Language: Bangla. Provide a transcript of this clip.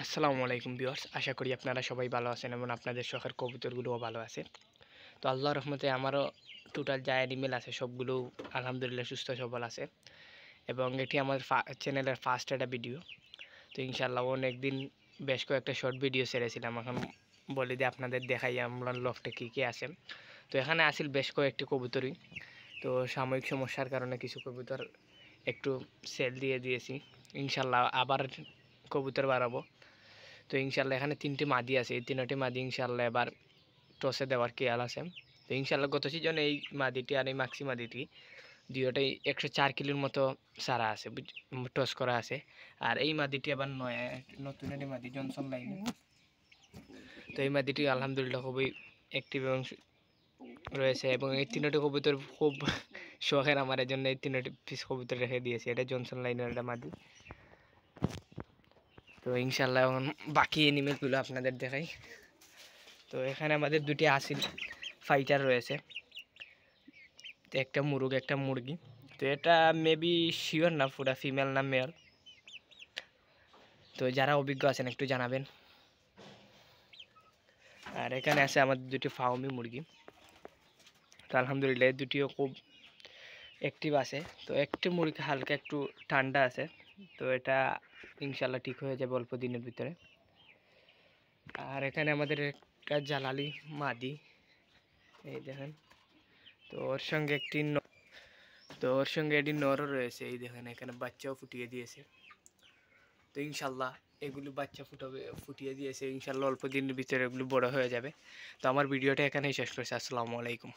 আসসালামু আলাইকুম ভিউয়ার্স, আশা করি আপনারা সবাই ভালো আছেন এবং আপনাদের শখের কবুতরগুলোও ভালো আছে। তো আল্লাহর রহমতে আমারও টোটাল যা অ্যানিমেল আছে সবগুলো আলহামদুলিল্লাহ সুস্থ সবল আছে এবং এটি আমার চ্যানেলের ফার্স্ট একটা ভিডিও। তো ইনশাআল্লাহ অনেক দিন বেশ কয়েকটা শর্ট ভিডিও ছেড়েছিলাম, এখন বলি যে আপনাদের দেখাই আমরা লফটে কী কী আছে। তো এখানে আসিল বেশ কয়েকটি কবুতরই, তো সাময়িক সমস্যার কারণে কিছু কবুতর একটু সেল দিয়ে দিয়েছি। ইনশাআল্লাহ আবার কবুতর বাড়াবো। তো ইনশাল্লাহ এখানে 3টি মাদি আছে, এই 3টি মাদি ইনশাল্লাহ এবার টসে দেওয়ার খেয়াল আছে। তো ইনশাল্লাহ গত সিজনে এই মাদিটি আর এই মাক্সি মাদিটি দুটোটাই 104 কিলোর মতো সারা আছে, টস করা আছে। আর এই মাদিটি আবার নতুন একটি মাদি জনসন লাইনে। তো এই মাদিটি আলহামদুলিল্লাহ খুবই অ্যাক্টিভ এবং রয়েছে এবং এই 3টি কবুতর খুব শখের আমার, এই জন্য এই 3টি পিস কবুতর রেখে দিয়েছে। এটা জনসন লাইনের একটা মাদি। তো ইনশাল্লাহ এখন বাকি এনিমেলগুলো আপনাদের দেখাই। তো এখানে আমাদের দুটি আসিল ফাইটার রয়েছে, তো একটা মুরগ একটা মুরগি। তো এটা মেবি শিওর না পুরা ফিমেল না মেল, তো যারা অভিজ্ঞ আছেন একটু জানাবেন। আর এখানে আছে আমাদের দুটি ফাউমি মুরগি। তো আলহামদুলিল্লাহ দুটিও খুব অ্যাক্টিভ আছে। তো একটি মুরগি হালকা একটু ঠান্ডা আছে, তো এটা ইনশাল্লাহ ঠিক হয়ে যাবে অল্প দিনের ভিতরে। আর এখানে আমাদের একটা জালালি মাদি, এই দেখেন। তো ওর সঙ্গে এটি নরও রয়েছে, এই দেখেন এখানে বাচ্চাও ফুটিয়ে দিয়েছে। তো ইনশাল্লাহ এগুলো বাচ্চা ফুটিয়ে দিয়েছে, ইনশাল্লাহ অল্প দিনের ভিতরে এগুলো বড় হয়ে যাবে। তো আমার ভিডিওটা এখানেই শেষ করছি। আসসালামু আলাইকুম।